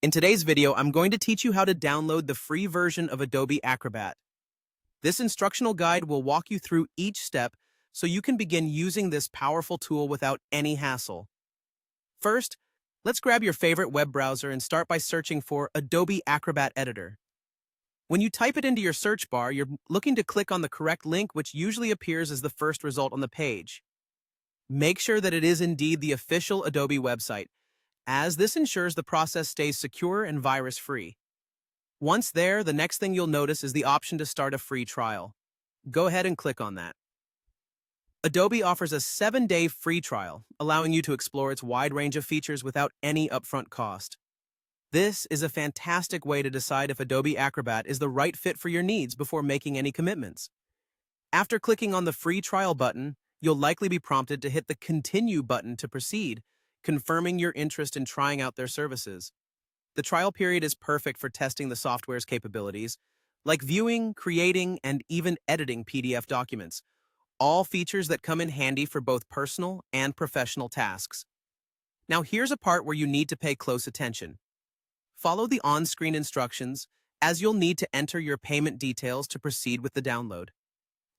In today's video, I'm going to teach you how to download the free version of Adobe Acrobat. This instructional guide will walk you through each step so you can begin using this powerful tool without any hassle. First, let's grab your favorite web browser and start by searching for Adobe Acrobat Editor. When you type it into your search bar, you're looking to click on the correct link, which usually appears as the first result on the page. Make sure that it is indeed the official Adobe website, as this ensures the process stays secure and virus-free. Once there, the next thing you'll notice is the option to start a free trial. Go ahead and click on that. Adobe offers a 7-day free trial, allowing you to explore its wide range of features without any upfront cost. This is a fantastic way to decide if Adobe Acrobat is the right fit for your needs before making any commitments. After clicking on the free trial button, you'll likely be prompted to hit the Continue button to proceed, confirming your interest in trying out their services. The trial period is perfect for testing the software's capabilities, like viewing, creating, and even editing PDF documents, all features that come in handy for both personal and professional tasks. Now here's a part where you need to pay close attention. Follow the on-screen instructions, as you'll need to enter your payment details to proceed with the download.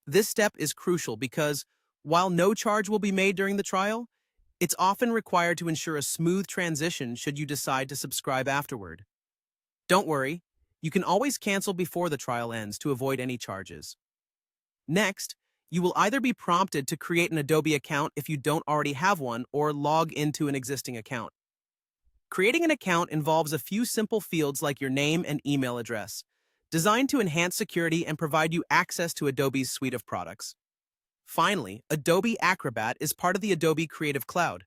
This step is crucial because, while no charge will be made during the trial, it's often required to ensure a smooth transition should you decide to subscribe afterward. Don't worry, you can always cancel before the trial ends to avoid any charges. Next, you will either be prompted to create an Adobe account if you don't already have one, or log into an existing account. Creating an account involves a few simple fields like your name and email address, designed to enhance security and provide you access to Adobe's suite of products. Finally, Adobe Acrobat is part of the Adobe Creative Cloud,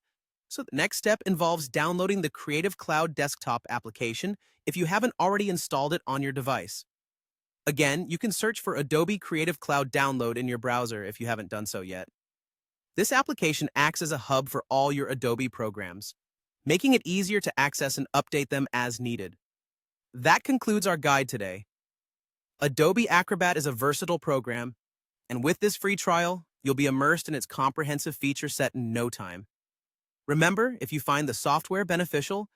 so the next step involves downloading the Creative Cloud desktop application if you haven't already installed it on your device. Again, you can search for Adobe Creative Cloud Download in your browser if you haven't done so yet. This application acts as a hub for all your Adobe programs, making it easier to access and update them as needed. That concludes our guide today. Adobe Acrobat is a versatile program, and with this free trial, you'll be immersed in its comprehensive feature set in no time. Remember, if you find the software beneficial,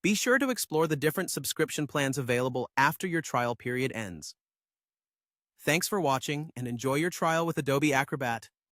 be sure to explore the different subscription plans available after your trial period ends. Thanks for watching, and enjoy your trial with Adobe Acrobat.